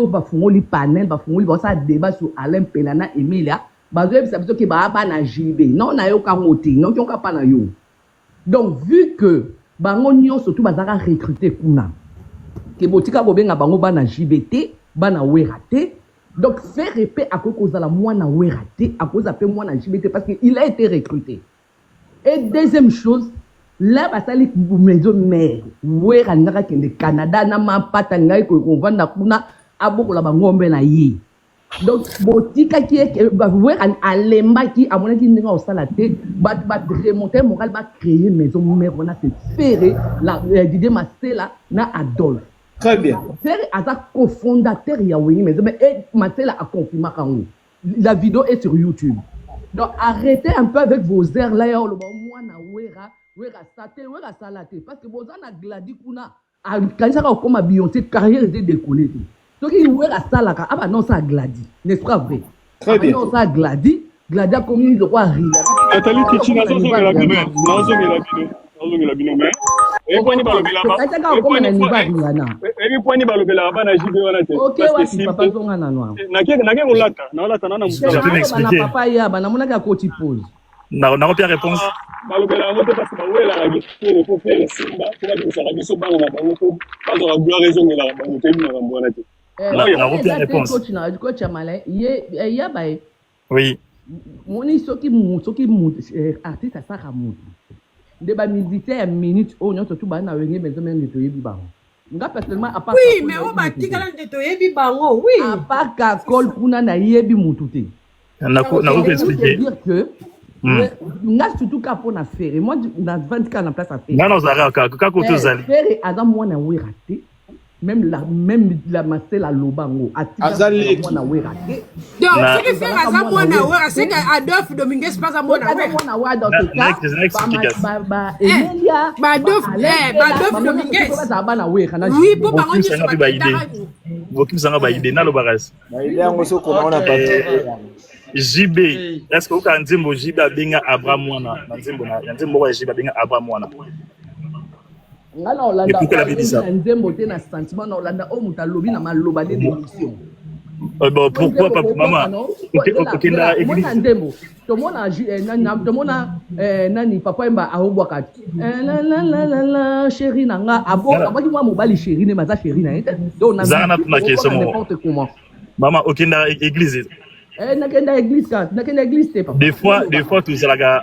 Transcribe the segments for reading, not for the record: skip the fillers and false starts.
bafungoli panel bafungoli ça débat sur Alain Pelana Emilia bazoye bisa biso ke ba na JB non na yo kangoti non ki on pas na yo donc vu que bango nyonso tout bazaka recruter kuna ke botika bobenga bango bana JBT bana werate donc faire épée à cause de la mwana werate à cause de mwana JBT parce qu'il a été recruté et deuxième chose là basali maison mère wera ngaka kende Canada na mapata ngai ko vanda kuna abokola bangombe na yi donc botika qui est wera alemba qui a mon qui ndinga osala te ba remonter moral ba créer maison mère on a fait faire la Didier Masela na Adolphe. Très bien. C'est un cofondateur Yawini, mais Matela a confirmé quand la vidéo est sur YouTube. Donc arrêtez un peu avec vos airs là, le moi na wera sate, wera salate, parce que vous en a gladi kuna, quand ça comme à Beyoncé, carrière était décollée. Donc il wera salaka, ah bah non ça gladi, n'est-ce pas vrai? Très bien. Non ça gladi a commis le roi rire. Nathalie Kitchina, ça c'est la vidéo, non c'est la vidéo, mais. Et puis ni balobela ba. Et puis ni balobela ba na JB wana te. OK wa papa zonga na noa. Nake olata, na olata na musa. Je vais m'expliquer. Papa ya ba na mona ka ko ti pose. Na pas réponse. Balobela ngo te parce que wela la il faut faire simba, pour que ça biso ba na ba ngo pas de gloire raison la ba ngo te na ba wana te. Na pas réponse. Coach Amalé, ya ba. Oui. Moni soki artiste ça ramout. De ba militaire minute o nyoto tu ba na wenge bezo men to yebi bango nga personnellement à part oui mais on ba tikala de to yebi bango oui à part ka kol kuna na yebi mututé na ko expliquer dire que nga surtout ka pour na faire moi dans 20 cas na place à faire non zara ka ko to zali faire adam moi na we raté même la Masela Lobango Azali na we raté donc ce qui fait azam moi na we c'est que Adolphe Dominguez pas à moi na we dans ce cas Emilia Adolphe Dominguez oui pour ba on ça ba idée bokim sanga ba idée na lo baras yango so ko na parti JB est-ce que uka nzimbo JB abenga Abraham mwana nzimbo na nzimbo kwa JB abenga Abraham mwana ngala olanda nzembo te na sentiment na olanda o muta lobi na maloba de démission bon pourquoi pas maman OK na église nzembo to mona nani papa emba ahobwaka la chérie nanga abaki mwa mobali chérie ne maza chérie na ete donc na n'importe comment maman OK na église nakenda église te papa des fois tout ça la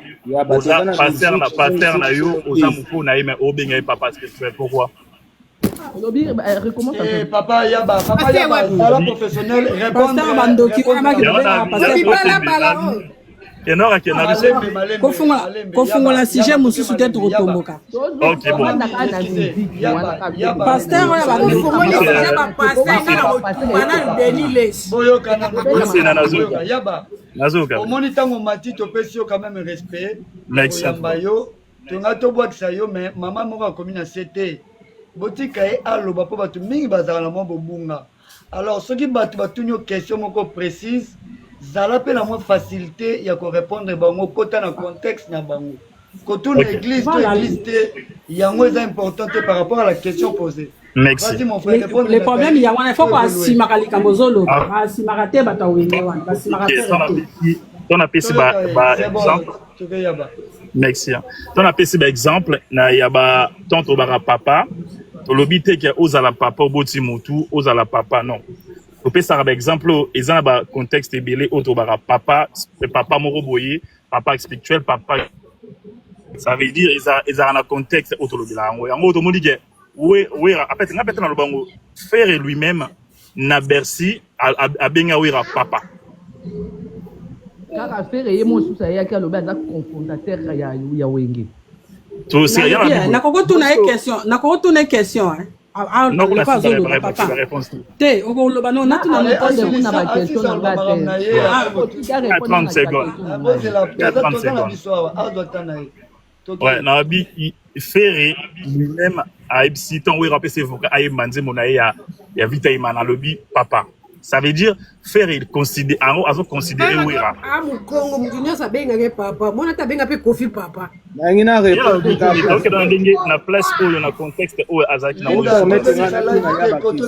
pasteur na yo ozamuko na yeme obenga papa spirituel pourquoi lobi recommence papa yaba alors professionnel répondre pasteur bandoki enora ke na biso kofungola sujet mususu te tokotomboka OK bon pasteur oya bafungola sujet ba pasteur kana deliles boyokana nazoka omoni tango mati topesi yo quand même respect oyamba yo tonga tobwakisa yo mais mama moko akomi na sete botika ye aloba mpo bato mingi bazala na mwa bobunga alors soki bato batuni yo question moko précise zala pe la moins facilité ya ko répondre bango kota na contexte na bango kotuna église to église te yango est important par rapport à la question posée. Merci. Vas-y mon frère répondre. Le problème il y a il faut pas simaka likambo zolo simaka te bata wenge wana ba simaka te ton apesi ba exemple merci ton apesi ba exemple na ya ba tonto bara papa to lobite ke ozala papa oboti mutu ozala papa non opesa par exemple ezana ba contexte ebele otobara papa moko boye papa spirituel papa ça veut dire ezana na contexte otolobela yango otomoni ke we apete nga pete na lobango faire lui-même na Bercy abenga wera papa kaka faire ye mo susa ya ka loba za confrontateur ya wenge to c'est rien na koko tuna question hein non on a pas réponse te o loba non na tuna na ba question na ba te 30 secondes 30 secondes ouais na bi faire lui-même a si ton we rappeler c'est vocal ay manze monaye ya vita imana lobi papa Ça veut dire faire il considérer Wera. Ah mon Congo, mon junior ça benga papa. Moi na benga pe Kofi papa. Nangina répondre. Donc dans ndenge na place où na contexte où azaki na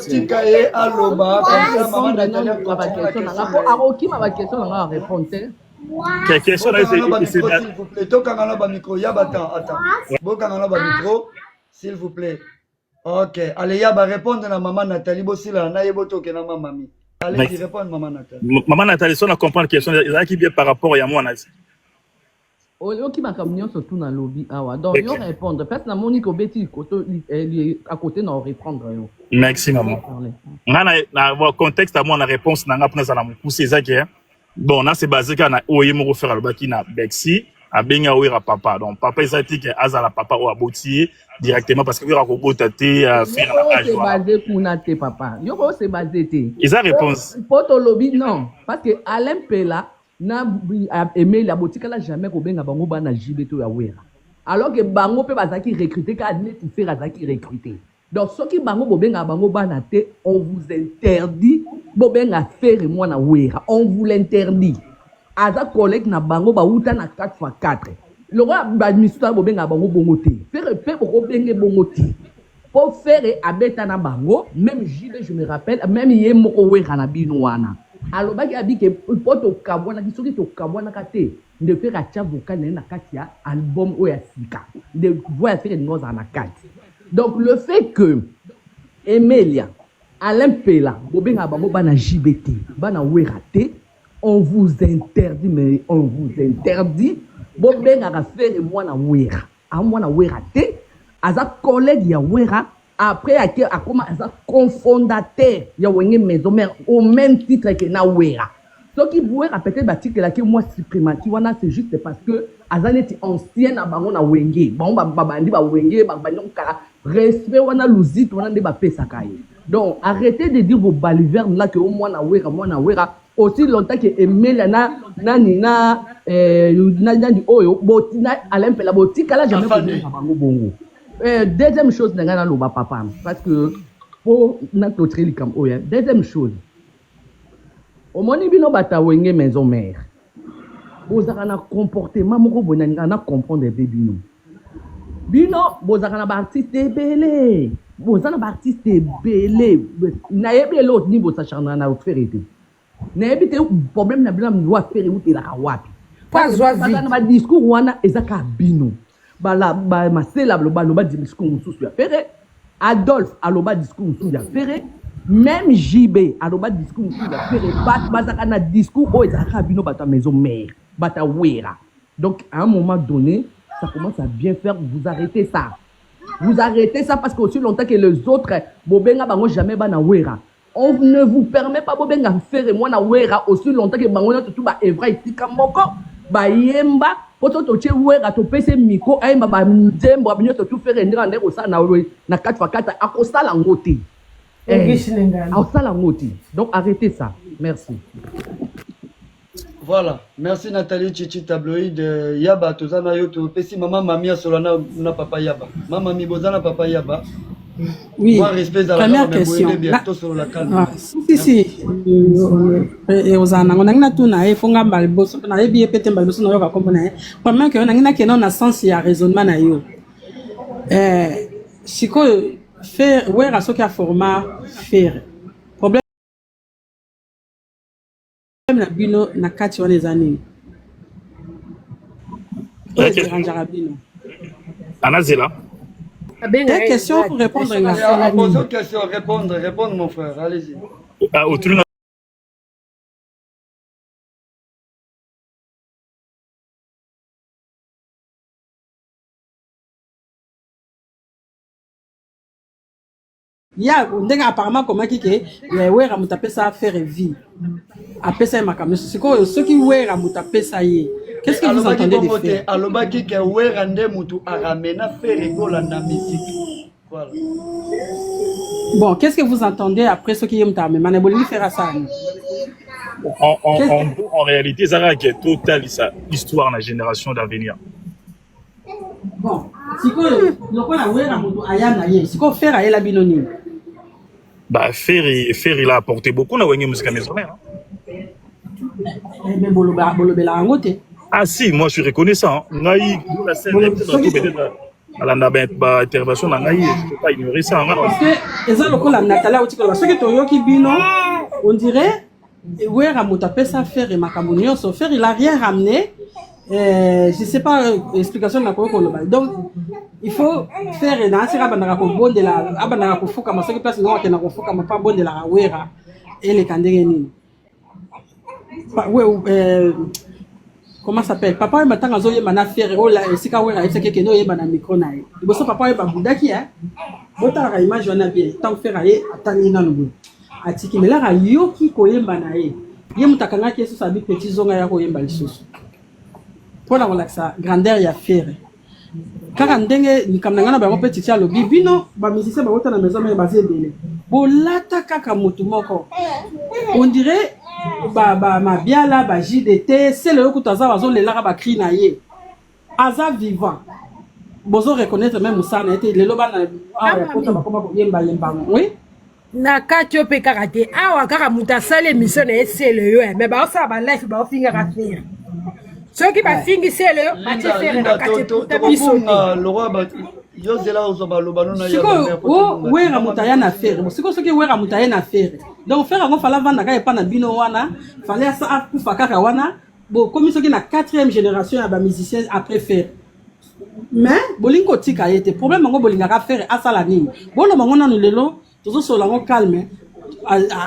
tika e aloba maman Nathalie ba question na nga aroki ma question na nga répondre. Quelle question là s'il vous plaît. Tokanga na ba micro yaba attends. Bokanga na ba micro s'il vous plaît. OK, allez yaba répondre na maman Nathalie bosila na yebo toke na mamami. Allez, répondre maman Nathalie. Maman Nathalie, si on a compris la question, il qui bien par rapport à moi. Oyo qui m'a communion surtout dans le lobby. Donc, il répondre. Parce que Monique Obeti, à côté, non, répondre. Merci, maman. On a un contexte à moi, la réponse, on a poussé ça. Bon, là, c'est basé quand on a oué mon refaire le baki na Bexi, à Benga oué à papa. Donc, papa, il a dit que Azala papa ou à Botier directement parce que vous avez botaté à faire la page. C'est basé pour naté papa. Yo c'est basé té. Ils ont réponse. Pour au lobby non, parce que Alain Pela n'a aimé la boutique là jamais ko benga bango bana jibeto ya wera. Alors que bango pe bazaki recruter ka net faire azaki recruter. Donc ceux qui bango bobenga bango bana té, on vous interdit bobenga faire moi na wera. On vous l'interdit. Aza collègue na bango ba uta na 4x4. Le roi administrateur bobenga bango bongote. Faire pour benge bongote. Pour faire abeta na bango, même JB je me rappelle, même yé moko wera na binouana. Alors baki abi ke poto kabwana ki soki to kabwana kate de faire acha vocal na katia album oya sika. De voir faire nos na kati. Donc le fait que Emelia Alain Pela bobenga bango bana JBT, bana wera te, on vous interdit, mais on vous interdit. Bobenga ka faire moi na wera. A moi na wera te. Aza collègue ya wera. Après a comment aza cofondateur ya wenge maison mère au même titre que na wera. Ce qui wera peut-être bâti que là que moi supprimatif wana c'est juste parce que aza neti ancien na bango na wenge. Bon babandi ba wenge ba kala respect wana luzit wana nde ba pesa kaye. Donc arrêtez de dire vos balivernes là que au moins na wera. Aussi longtemps que Emelia na di oyo botina Alain Pela botika là jamais bango bongo. Deuxième chose na loba papa parce que pour notre trilikam oya. Deuxième chose. Au moni bino bata wenge maison mère. Bozaka na comportement moko bonanga na comprendre bébé bino bozaka na ba artiste belé. Bozana ba artiste belé. Na yebe l'autre niveau ça charna na faire été. N'habite problème na blanc doit faire où tu la wapi pas joie vie na discours wana ezaka bino bala ba masela loba discours mususu ya faire Adolphe aloba discours mususu ya faire même JB aloba discours mususu ya faire bazaka na discours o ezaka bino bata maison mère bata wera. Donc à un moment donné ça commence à bien faire, vous arrêtez ça parce que aussi longtemps que les autres bobenga bango jamais bana wera. On ne vous permet pas bobenga faire moi na wera aussi longtemps que bango tout ba evra itika moko ba yemba poto to che wera to pese miko ayemba ba nzembo abinyo to faire ndira ndeko sa na 4x4 akosala ngoti akosala ngoti. Donc arrêtez ça, merci. Voilà, merci Nathalie Chichi Tabloïd Yaba tozana yo to pesi maman mamia solana na papa Yaba maman mi bozana papa Yaba. Oui, moi, respect première question. Si. Et aux années, on a une tourne et fonga balbos, on a bien pété balbos, on a compris. Première que on a une qui non a sens il y a raisonnement na yo. Si quoi faire, ouais, à ce qu'il y a format faire. Problème la bino na kati on les années. Anazela. Des questions pour répondre. Pose une question, répondre mon frère, allez-y. Ya ndenge apparemment comment qui que wera mutape ça faire vie. Après ça makam. C'est quoi ce qui wera mutape ça y. Qu'est-ce que vous entendez de faire? Aloba qui que wera nde mutu aramena faire école na musique. Voilà. Bon, qu'est-ce que vous entendez après ce qui est mutame? Maneboli faire ça. En réalité, ça qui est total l'histoire de la génération d'avenir. Bon, si quoi le quoi la wera mutu ayana ye. Si quoi faire ayela binoni. Bah, Ferry il a apporté beaucoup dans la musique maisonnière. Mais bolobela angote. Ah si, moi je suis reconnaissant. Ngai, la scène, peut-être à la intervention, je ne peux pas ignorer ça. Parce que, les gens, la Natalia, ceux qui ont yoki bino, on dirait, ouais, Ramotapé, ça faire et Makamounio, son faire, il a rien ramené. Je ne sais pas l'explication de la Kolo. Donc, il faut faire un assez rabandara pour bon de la abandara pour fouka, mais ce qui passe, non, qu'il n'a pas fouka, mais pas bon de la Rawera et les Kandérini. Comment ça s'appelle? Papa, il m'a tant azoye mana faire, oh là, c'est quand on a fait quelque chose, il m'a micro naï. Il bosse papa, il va boudaki, hein. Bota la image, on a bien, tant faire aïe, attendez, non, non. Atiki, mais là, yo qui koye manaï. Il y a mutakanga qui est sur sa vie petit zonga ya koye mbalisous. Pour la relaxa, grandeur ya faire. Car ndenge ni kamnanga na ba petit tia lobi bino ba musicien ba wota na maison mais basé belé. Bolata kaka mutu moko. On dirait ma biala ba JDT c'est le kutaza bazo le lara ba cri na ye. Aza vivant. Bozo reconnaître même ça na été le loba na kota ba koma yemba yemba. Oui. Na katio pe karaté awa kaka muta sale mission na c'est le yo mais ba ça ba life ba finga rafir. Ceux qui va finir c'est le match faire na katio tabiso. Le roi ba yo zela ozoba lobano na yo. Siko we ramutaya na faire. Siko soki we ramutaya na faire. Donc faire ngo fala vanda ka epa na bino wana, fallait ça kufa kaka wana. Bon comme soki na 4e génération ya ba musicien après faire. Mais bolingo tika yete problème ngo bolinga ka faire asala nini. Bolo mangona no lelo tozo sola ngo calme.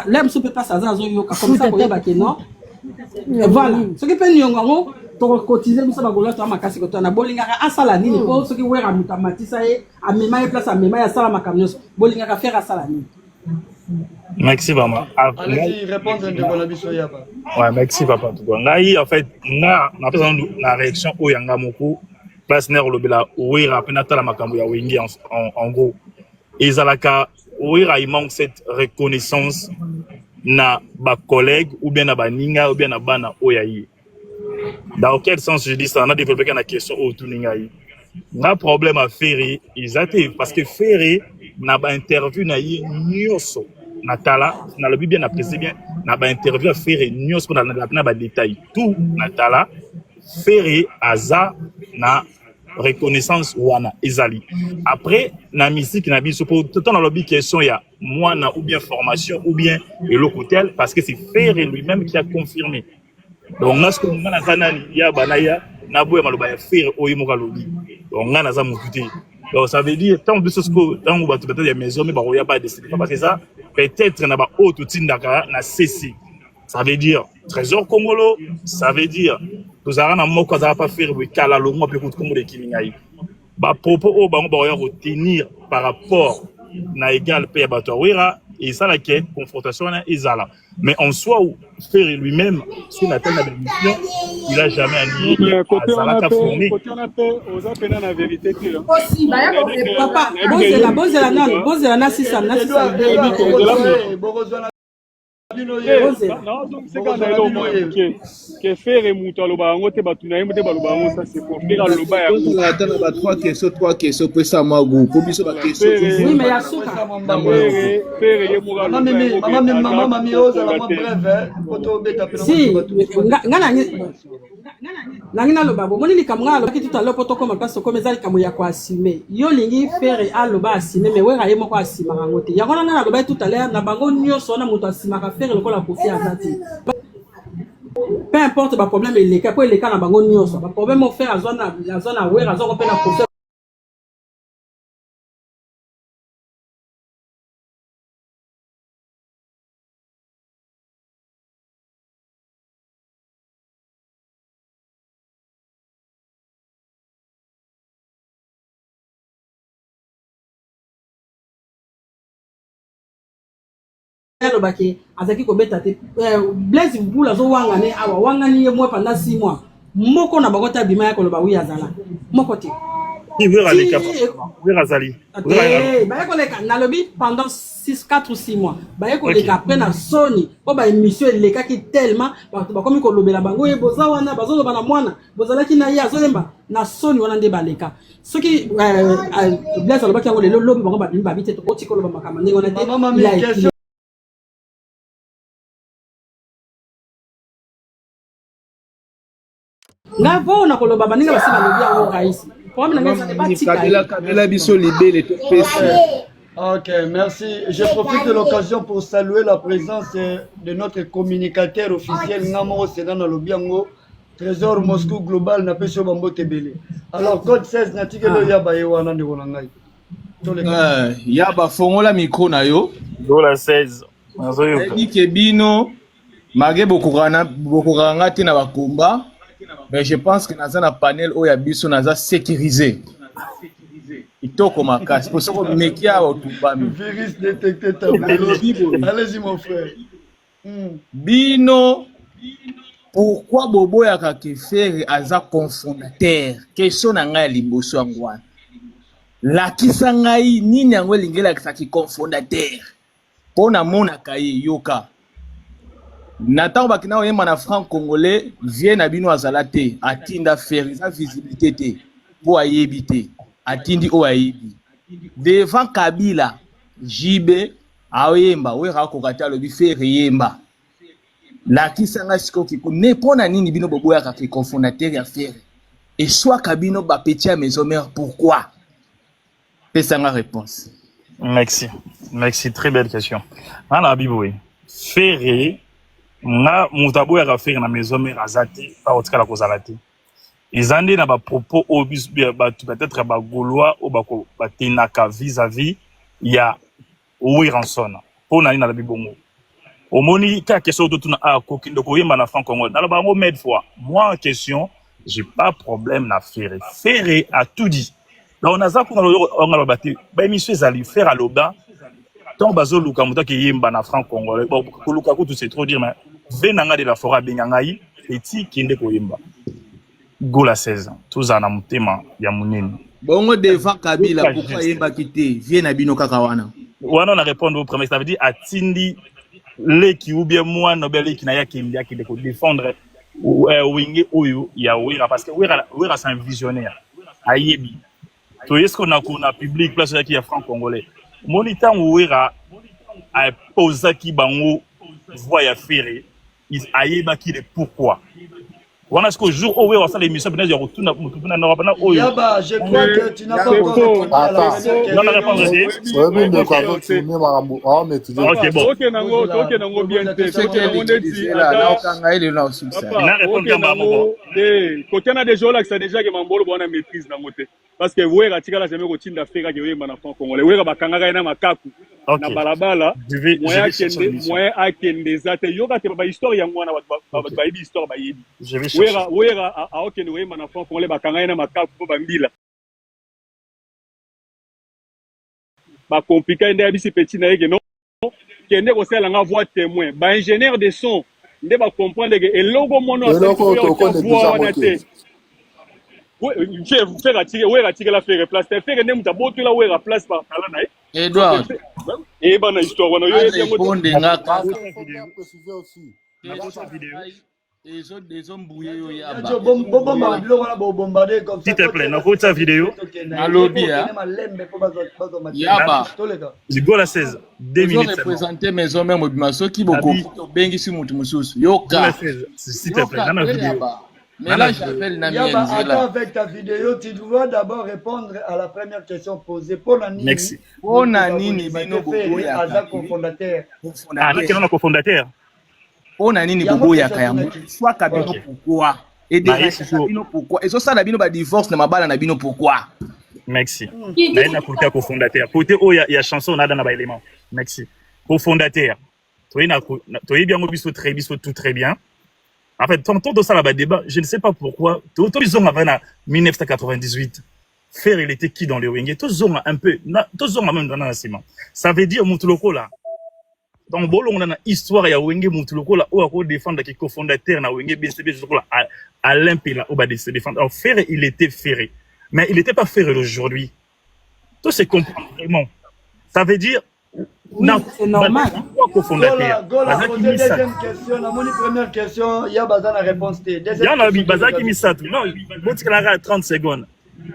L'aime se peut pas ça zo yo comme ça boyeba ke non. Voilà. Ce qui peut nyongo cotiser musa bagola to makasi ko to na bolinga ka asala nini ko soki wera mutamatisa e amema e place amema ya sala makamnyos bolinga ka faire asala nini. Merci maman. Allez-y, répondre de Bolabiso Yaba. Ouais, merci papa. Ngai en fait na la réaction o yanga moko place ner lobela wera penata la makambo ya wingi en gros. Ezalaka wera il manque cette reconnaissance na ba collègue ou bien na ba ninga ou bien na bana oyayi. Dans quel sens je dis ça? On a développé une question autour de Ningaï. On a un problème à Ferry, parce que Ferry n'a pas interview Nyoso. Natala, on a le bien apprécié bien, n'a pas interview à Ferry Nyoso, n'a pas détail. Tout Natala, Ferry, Aza, na reconnaissance wana Ezali. Après, na musique, na biso, pour tout le temps, dans la question, il y a moi, ou bien formation, ou bien l'hôtel, parce que c'est Ferry lui-même qui a confirmé. Donc, on a ce qu'on a zanani, ya banaya, naboya maloba faire oyimoka lobi. Donc, on a za mukuti. Donc, ça veut dire, tant de choses que, tant que peut-être des maisons, mais il n'y a pas de décision. Parce que ça, peut-être, n'a pas autre tindaka, na ceci. Ça veut dire, trésor congolo, ça veut dire, nous avons un mot qu'on n'a pas fait, oui, kala lo mo pe kout comme les kimingaï. Bah, propos, on va retenir par rapport, na égal paye batouira, et ça, la confrontation, est là. Mais en soi, Ferry lui-même, sur la tête de l'émission, il n'a jamais annié. Côté on a fait, aux appels la vérité. Aussi, papa, Bozela, si ça, non, donc c'est quand que faire et mouton le bas, on te batuna, on te baluba, ça c'est pour faire le bas. On attend trois questions, pour ça, ma goût, pour bien sur la question. Oui, mais il y a ça. Maman, mamie, ose la moins brève, si, nangina loba bo moni likamwa lo ki tout à l'heure poto comme parce comme ezali kamoya ko assumer yo lingi faire aloba assumer mais wera yemo ko asima rangote yango nanga loba tout à l'heure na bango nyoso na moto asima ka faire lokola kofi azati peu importe ba problème il est pour les cas na bango nyoso ba problème faire azona wera zo ko pe na kofi lobaki azaki ko beta te Blaise Mbula zo wanga ne awa wanga ni moi pendant 6 mois moko na bango ta bima ya ko loba wi azala moko te qui veut aller cap oui razali ba ko leka na lobi pendant 4 ou 6 mois ba ko leka après na soni po ba émission leka ki tellement ba komi ko lobela bango e boza wana bazo loba na mwana bozala ki na ya zolemba na soni wana nde ba leka soki Blaise lobaki yango lelo lobi bango ba bimba bite to ko tikolo ba makama ndenge wana te Ngavo na koloba baninga basi balobi yango raisi. Problème na ngeza pas Kabila biso libele to pesa. Ok, merci. Je profite de l'occasion pour saluer la présence de notre communicateur officiel Ngamoro Sedan Lobiango, Trésor Moscou Global na peso bambo tebele. Alors code 16 na tikelo ya ba yewana de wonangai. Ya ba fongola micro na yo. Dola 16. Ebi kebino mage bokokanga te na bakomba. Mais je pense que dans un panel où il y a biso naza sécurisé. Itoko makasi pour ça que mekia otuba virus détecté allez-y mon frère. Bino pourquoi bobo ya kakefere aza confondateur question na ngai liboso ngwana la kisangai nini yango lingela kisaki confondateur pona mona kaye yoka Nathan bakina oyema na franc congolais vient na bino azalate atinda faire sa visibilité te pour ayebite atindi o ayebi devant Kabila jibe aoyemba wera kokata lobi faire yemba la kisanga siko ki ne pona nini bino boboya ka ke cofondateur ya faire et soit Kabino ba petit à maison mère pourquoi pesanga réponse. Merci, très belle question. Ana biboui faire na mutabo ya faire na maison mère azati pa otikala kozalati izandi na ba propos obus peut-être ba gaulois ou ba tenaka vis-à-vis ya Wiranson pour na la bibongo omoni ta question de tuna a kokindo koyemba na franc congolais na ba ngo med fois moi en question j'ai pas problème na faire a tout dit donc on a ça on a battu ba monsieur zali faire à loba donc bazo luka muta ki yemba na franc congolais bon luka ko tout c'est trop dire mais venanga de la forêt bengangai eti kinde koyemba gola 16 ans tous ana mutema ya munene bongo devant Kabila pourquoi yemba kité vient na bino kaka wana on répondre au premier ça veut dire atindi les qui ou bien moi nobel qui na ya ki de défendre wingi oyo ya wira parce que wira c'est un visionnaire ayebi to est-ce qu'on a public place qui ya franc congolais monitant wira a posé qui bango voix ya ferré il ayeba qui le pourquoi on a ce que jour où on a l'émission peut-être il retourne na oyo Yaba je crois que tu n'as pas répondu à la question. Non, la réponse OK bon OK nango bien te c'est que on dit là kanga ile na succès na répondre kamba bon côté na déjà là que ça déjà que mambolo bona maîtrise nango te parce que wera tika la jamais ko tinda feka ke yemba na franc congolais wera bakanga ga na makaku na balabala moyen akende zate yoka te ba histoire ya mwana ba yebi histoire ba yebi wera a okende wemba na franc congolais bakanga na makaku po bambila ba compliqué ndé bisi petit na yeke non kende ko sala nga voix témoin ba ingénieur de son ndé ba comprendre que eloko mono voix wana te faire attirer ouais attirer la faire place faire ndé muta botu la ouais place par là na Edouard et ben histoire wana yo répondre nga ka des hommes brouillés yo yaba s'il te plaît na ta vidéo na lobby yaba Zigola 16 2 minutes représenter mes hommes mobima soki boko bengi si mutu mususu yoka s'il te plaît na vidéo mais là j'appelle na Yaba attends avec ta vidéo tu dois d'abord répondre à la première question posée pour Nani. Merci. Pour Nani bino boboya aza cofondateur. Ah là quel cofondateur on a nini boboya kaya soit Kabino pourquoi et déjà Kabino pourquoi et ça la bino ba divorce na mabala na bino pourquoi merci na côté cofondateur côté o ya chanson na dans ba élément merci cofondateur toi bien biso tout très bien en fait tantôt dans ça là débat je ne sais pas pourquoi tous ils ont avant 1998 faire il était qui dans le wenge tous ont un peu tous ont même dans l'enseignement ça veut dire mutuloko là donc bolon on a histoire ya wenge mutuloko là ou à défendre qui cofondateur na wenge BCB là Alain Pela ou ba défendre alors faire il était ferré mais il n'était pas ferré aujourd'hui tout se comprend vraiment ça veut dire oui, c'est normal. Gola, deuxième question, la première question, il y a bazan la réponse. Il y a bazan qui mis ça tout. Non, bon, tu as 30 secondes.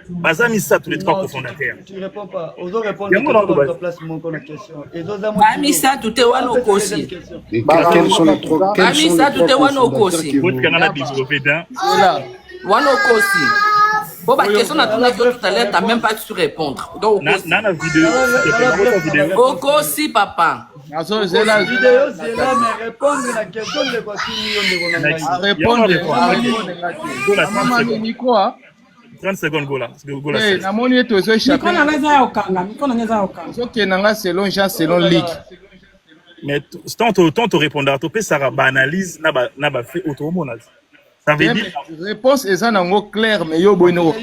Bazan mis ça tous les trois cofondateurs. Tu réponds pas. Aux autres répondent à ta place mon question. Et d'autres amis mis ça tout est one au aussi. Quels sont les trois mis ça tout est one au aussi. Votre canal a bisobédin. Voilà. Wana Okosi. Bon, bah, question à tout à l'heure, t'as même pas su répondre. Donc, Nana vidéo. Okosi, papa. La vidéo, c'est là, mais répondre à la question de quoi Répondre. 30 secondes, Gola. Na moni to zo échapper. Miko na ngeza okanga, miko na ngeza okanga. Soki nanga selon Jean selon ligue. Mais tant tu répondre, tu peux ça analyse na ba fait autrement. Ça veut dire réponse est ça nango clair mais yo boino.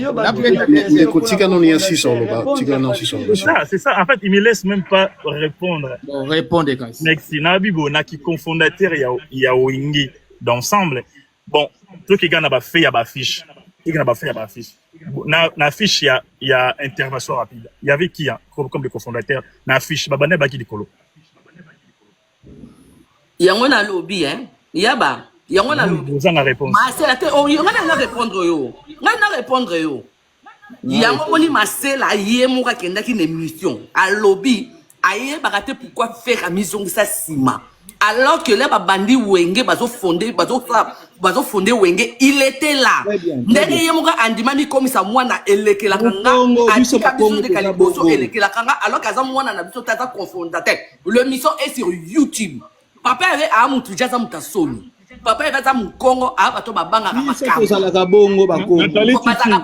C'est ça. En fait, il me laisse même pas répondre. Bon, répondre quand. Merci. Nabibo na qui cofondateur il y a Oingi d'ensemble. Bon, tout qui gagne ba fait ya ba fiche. Il y a ba fait ya ba fiche. Na fiche il y a intervention rapide. Il y avait qui comme le cofondateur na fiche babane ba ki dikolo. Yango na lobby hein. Yaba. Yango na lobby. Vous en avez réponse. Marcel yango na répondre yo. Na répondre yo. Yango moni Marcel aye moka kenda ki émission. À lobby aye bakate pourquoi faire mission ça sima. Alors que là bandi wenge bazo fondé wenge il était là. Ndenge yemoka andimani comme ça mwana elekela kanga atika biso de kaliboso elekela kanga alors kaza mwana na biso tata confondateur. Le mission est sur YouTube. Papa avait amutu jaza mutasoni. Papa avait za mukongo abato babanga ka bongo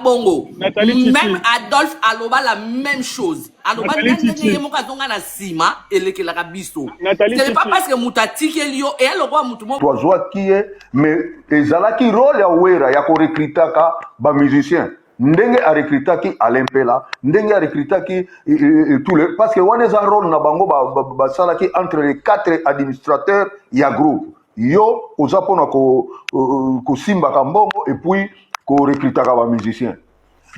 bongo. Même Adolphe aloba la même chose. Aloba ndenge yemoka zonga na sima elekela ka biso. C'est pas parce que mutatiki elio et aloba mutu mo toi qui est mais ezalaki rôle ya wera ya ko recrutaka ba musicien. Ndenge a recrutaki Alempela, ndenge a recrutaki tous les parce que on est un rôle na bango ba salaki entre les 4 administrateurs ya groupe. Yo ozapona ko simba kambongo et puis ko recrutaka ba musicien.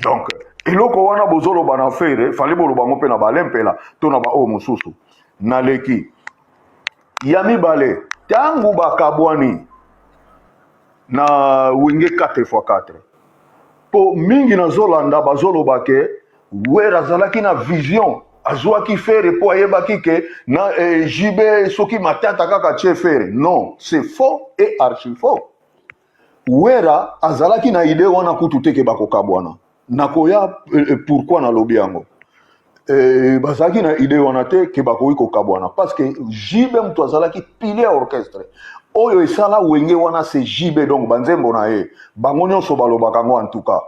Donc eloko wana bozolo bana faire fallait bolo bango pe na Balempela to na ba o mosusu. Na leki yami bale tangu bakabwani na wenge 4x4 po mingi na zolanda bazolo bake wera zalaki na vision azwaki faire po ayebaki ke na jibe soki matata kaka tie faire non c'est faux et archi faux wera azalaki na idée wana kutu teke bakokabwana nakoya pourquoi na lobi yango bazalaki na idée wana te ke bakoki kokabwana parce que jibe mtu azalaki pilier orchestre oyo esala wenge wana c'est jibe donc banzembo na ye bango nyonso balobaka ngo en tout cas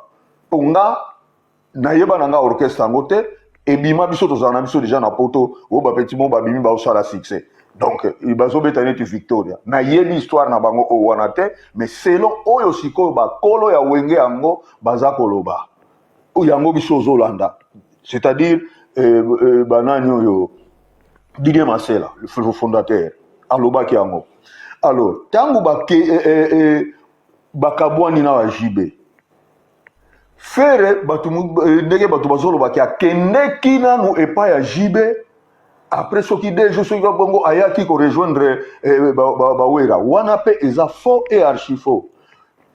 ponga na yeba nanga orchestre ngo te ebima biso tozana biso déjà na poto o ba petit mo ba bimi ba osala succès donc bazo betane tu Victoria na yebi histoire na bango o wana te mais selon oyo siko ba kolo ya wenge yango baza koloba o yango biso zolanda c'est-à-dire banani oyo Didier Marcela le fondateur alobaki yango. Alors, tangu bakabwani na wajibe. Fere ndenge batu bazolo bakia kende kina nu epa ya jibe après soki dejo soki bongo ayaki ko rejoindre bawera wana pe eza faux et archi faux.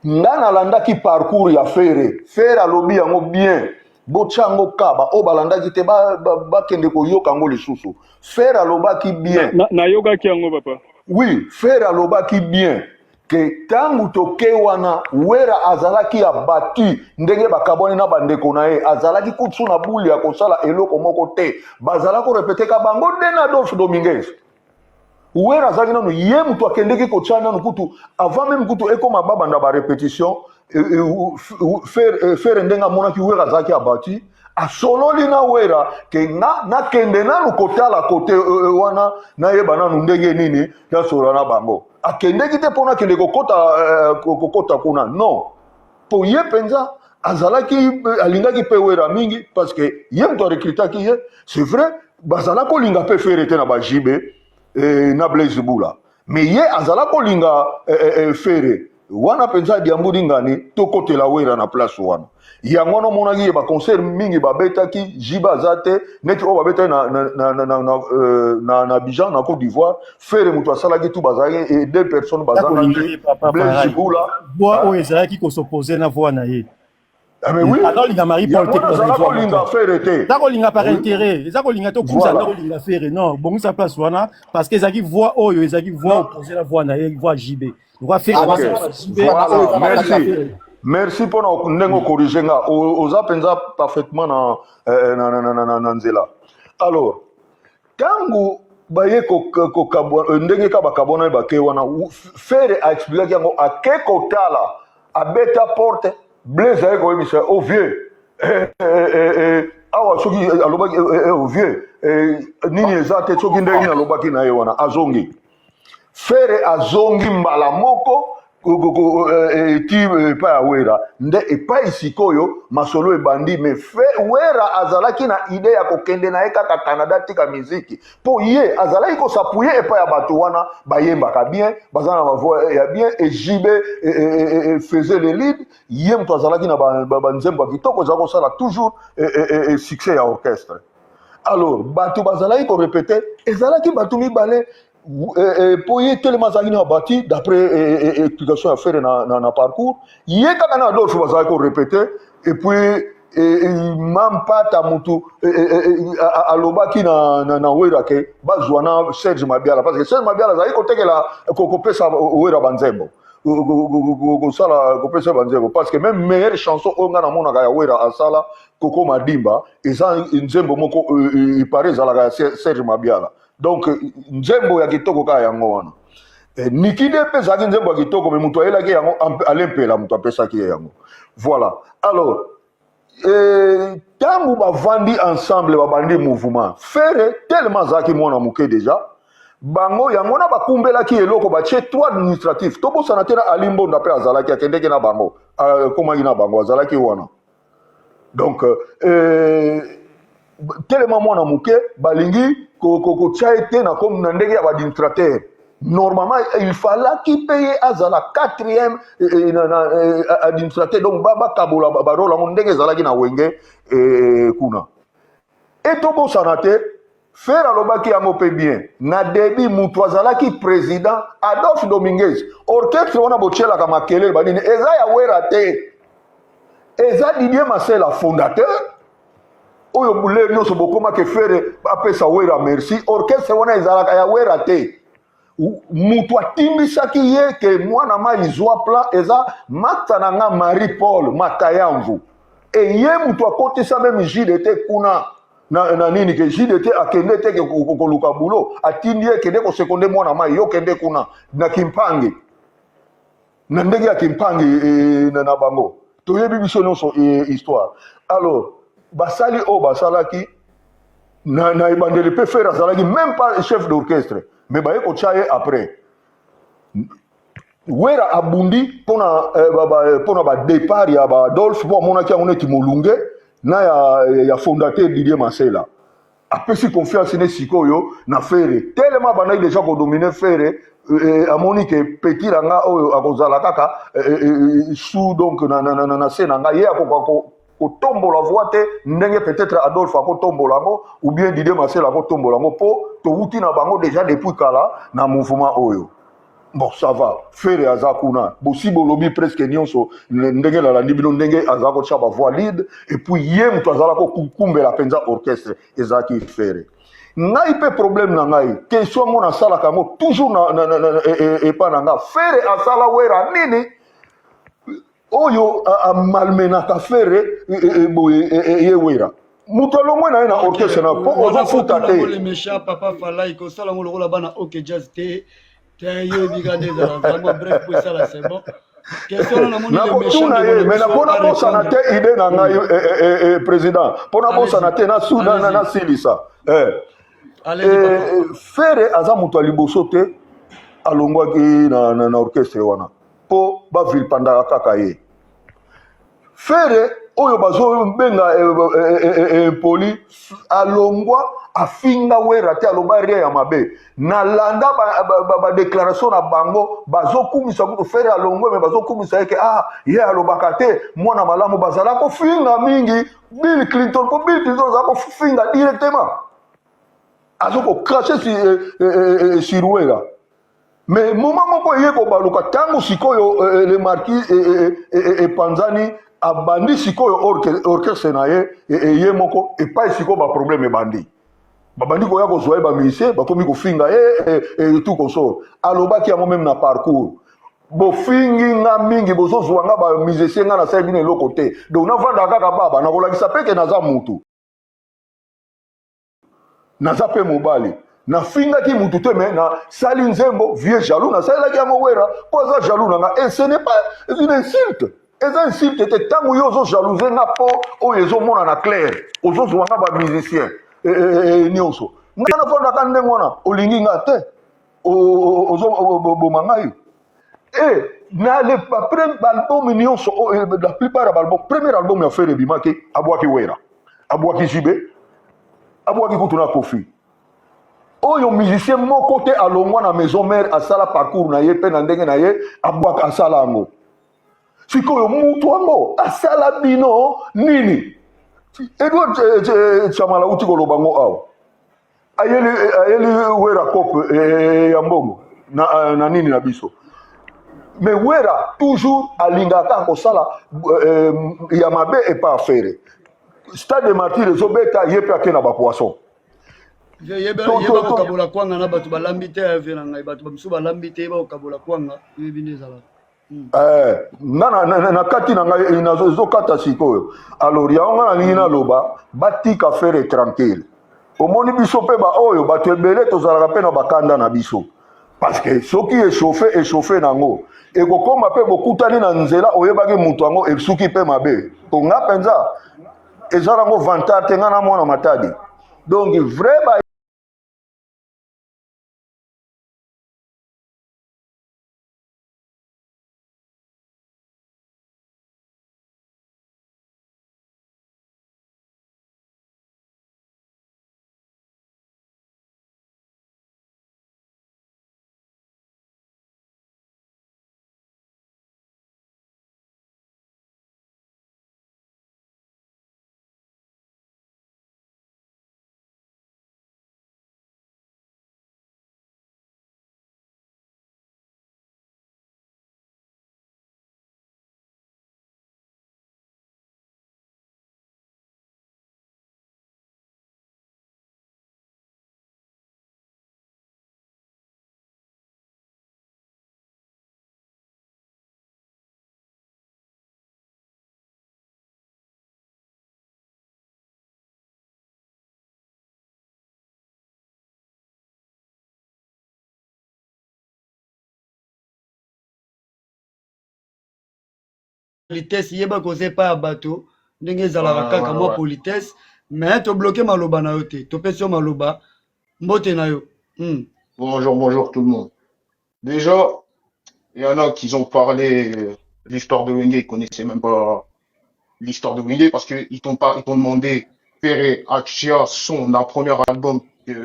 Ngana landa ki parcours ya fere alobi yango bien bochango kaba o balanda ki te ba kende ko yoka ngo lisusu. Fere alobaki bien. Na yoga ki yango papa. Oui, faire alobaki bien que tangu toke wana wera azalaki ya bati ndenge bakaboni na bandeko na ye azalaki kutsu na buli ya kosala eloko moko te bazala ko répéter ka bango dena Adolphe Dominguez wera azalaki nanu ye mutu akendeki kochana nanu kutu avant même kutu ekoma babanda ba répétition faire ndenga monaki wera azalaki ya bati asololi na wera ke na kende nanu kotala kote wana na yeba nanu ndenge nini na sola na bango akendeki te pona kende kokota kuna non po ye penza azalaki alingaki pe wera mingi parce que ye mto recrutaki ye c'est vrai bazala ko linga pe faire te na bajibe na Blaise Bula mais ye azala ko linga faire wana penza diambudi ngani to kote la wera na place wana yango no monaki ba concert mingi ba betaki jiba zate neti o ba beta na Abidjan na Côte d'Ivoire faire mutu asalaki tout bazaki et deux personnes bazaki Blaise Bula bois o ezalaki ko s'opposer na voix na ye. Ah mais oui alors linga mari politique ko linga faire te dako linga par intérêt ezako linga to kuza dako linga faire non bon ça place wana parce que ezaki voix oyo ezaki voix opposer la voix na ye voix JB on va faire merci merci pour nous corriger aux penza parfaitement na nzela. Alors tangu baye ko ndenge ka bakabona ba ke wana faire a expliquer yango a ke kotala a beta porte blaze ay ko emission au vieux awa soki alobaki au vieux nini ezate soki ndenge alobaki na ye wana azongi faire azongi mbala moko ti pa ya wera nde epai sikoyo masolo ebandi me wera azalaki na ide ya kokende na ye kaka Canada tika miziki po ye azalaki kosapuye epai ya bato wana bayembaka bien baza na bavoix ya bien ejibe faisait le lead ye moto azalaki na banzembo ya kitoko eza kosala toujours succès ya orchestre. Alors bato bazalaki korepete ezalaki bato mibale pour y tellement ça a bâti d'après explication à faire dans parcours il y a quand même d'autres choses à répéter et puis même pas ta mutu à l'obaki na wera ke bazwana Serge Mabiala parce que Serge Mabiala ça il côté que la kokopé ça wera banzembo sala kopesa banzembo parce que même meilleure chanson onga na mona ya wera asala Koko Madimba et ça nzembo moko il paraît ça la Serge Mabiala. Donc nzembo ya kitoko ka yango wana nikide pesa ki nzembo ya kitoko me mutu ayela ki yango alempela mutu apesa ki yango voilà. Alors tangu bavandi ensemble babandi mouvement faire tellement zaki mwana muke déjà bango yango na bakumbela ki eloko ba che trois administratif to bosana tena alimbo ndape azalaki akendeke na bango koma ina bango azalaki wana donc tellement mwana muke balingi ko chaite na comme na ndenge ya administrateur normalement il fallait qu'il paye azala 4e administrateur donc baba kabola barola ndenge zalaki na wenge kuna et to bo sanate faire alobaki yango pe bien na début mutu azalaki président Adolphe Dominguez orchestre wana bochela kama kelele banini eza ya wera te eza Didier Masela fondateur oyo bule nyonso bokoma ke faire apesa wera merci orchestre wana ezalaka ya wera te mutu atimbisaki ye ke mwana ma izwa plan eza matananga Marie Paul Matayamvu e ye mutu akotisa même JDT kuna na nini ke JDT akende te ke koluka bulo atindi ye kende ko sekonde mwana ma yo kende kuna na Kimpangi na ndenge ya Kimpangi na bango toyebi biso nyonso histoire. Alors basali o basalaki na ibandeli pe faire azalaki même pas chef d'orchestre mais baye ko chaye après wera abundi pona ba départ ya ba Adolphe bo mona ki oneti molunge na ya fondateur Didier Masela apesi confiance ne sikoyo na faire tellement bana déjà ko dominer faire amoni ke petit ranga oyo akozala kaka sous donc na senanga ye akoko otombola voix te ndenge peut-être Adolphe akotombola ngo ou bien Didier Masela akotombola ngo po to wuti na bango déjà depuis kala na mouvement oyo. Bon ça va faire azakuna bosi bolobi presque nyonso ndenge la ndibino ndenge azako chaba voix lead et puis yem to azala ko kukumbela penza orchestre ezaki faire ngai pe problème na ngai question mo na sala kango toujours na pa na nga faire asala wera nini oyo malmenaka fere ye wera mutalo mwana na orchestre na po ozo futa te le méchant papa Falaï ko sala ngolo la bana OK jazz te ye biga des vraiment bref pour ça là c'est bon question na moni le méchant mais na pona bosa na te idée na ngai président pona bosa na te na Soudan na silisa fere aza mutu liboso te alongwa ki na orchestre wana po ba vilpanda kaka ye fere oyo bazo benga poli alongwa afinga wera te aloba ria ya mabe na landa ba déclaration na bango bazo kumisa kuto fere alongwe me bazo kumisa ke ye alobaka te mwana malamu bazala ko finga mingi Bill Clinton za ko finga directement azo ko cracher sur wera. Mais moment moko ye ko baluka tango sikoyo le marquis et Panzani abandi sikoyo orchestre na ye moko et pas sikoyo ba problème bandi babandi ko ya ko zoe ba musicien ba komi ko finga tout consort alobaki ya même na parcours bofingi nga mingi bozozwa nga bamusicien nga nasali bino eloko te donc navanda kaka baba nakolakisa mpe ke naza mutu naza mpe mobali nafingaki mutu te me nasali nzembo vie jaloux nasalelaki yango wera mpo aza jaloux na nga et ce n'est pas une insulte eza insulte te ntango yo ozojalouse nga mpo oyo ezomona na clair ozozwa nga bamusicien nyonso nga nafandaka ndenge wana olingi nga te ozoboma ngai na l'album nyonso la plupart ya balbum premier album ya fere ebimaki abwaki wera abwaki jibe abwaki kutu na kofi oyo musicien moko te alongwa na maison mère asala parcours na ye mpe na ndenge na ye abwaka asala yango sikoyo mutu yango asala bino nini Edouard Chamala uti koloba ngo awa ayeli wera kope ya mbongo na nini na biso mais wera toujours alingaka kosala ya mabe epa affaire stade de martyr ezobeta ye mpe ake na bapoisson yeba kokabola kwanga na bato balambi te ave na ngai bato bamisu balambi te yeba kokabola kwanga yebi nde ezalaka na kati na ngai ezokata sikoyo alors yango nalingi naloba batika fere tranquille omoni biso mpe baoyo bato ebele tozalaka mpe na bakanda na biso parce que soki échauffe nango ekokoma mpe bokutani na nzela oyebaki mutu yango esuki mpe mabe to nga mpenza eza nango vantard te nga na mwana matadi donc vrai politesse yeba koze pa ya bato ndenge ezalaka kaka mwa politesse mais tobloke maloba na yo te topesi yo maloba mbote na yo. Bonjour tout le monde. Déjà, il y en a qui ont parlé de l'histoire de Wenge, ils connaissaient même pas l'histoire de Wenge parce qu'ils t'ont demandé Ferré Achia son d'un premier album,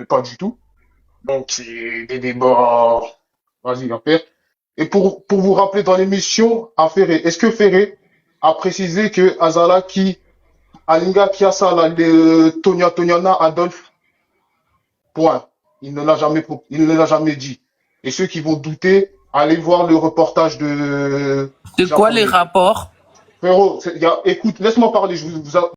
pas du tout. Donc c'est des débats, vas-y après. Et pour vous rappeler dans l'émission à Ferré, est-ce que Ferré a précisé que Azala qui Alinga Kiasala de Tonyana Adolphe, point. Il ne l'a jamais dit. Et ceux qui vont douter, allez voir le reportage de... De quoi les rapports? Frérot, écoute, laisse-moi parler,